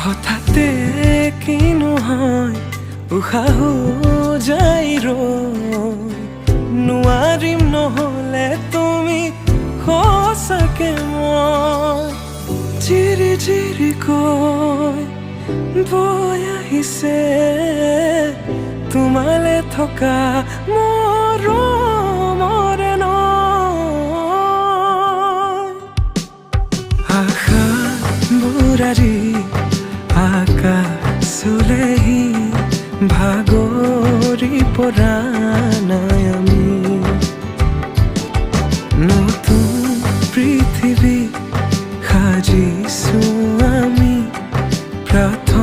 হঠাতে কিনো হয় উশাহো যাই ৰৈ নোৱাৰিম নহ'লে তুমি সঁচাকে মই চিৰি চিৰিকৈ বৈ আহিছে তোমালে থকা মৰমৰে নৈ আশা বুৰাৰি আকাশলেহি ভাগৰি পৰা নাই আমি নতুন পৃথিৱী সাজিছো আমি প্ৰাৰ্থনা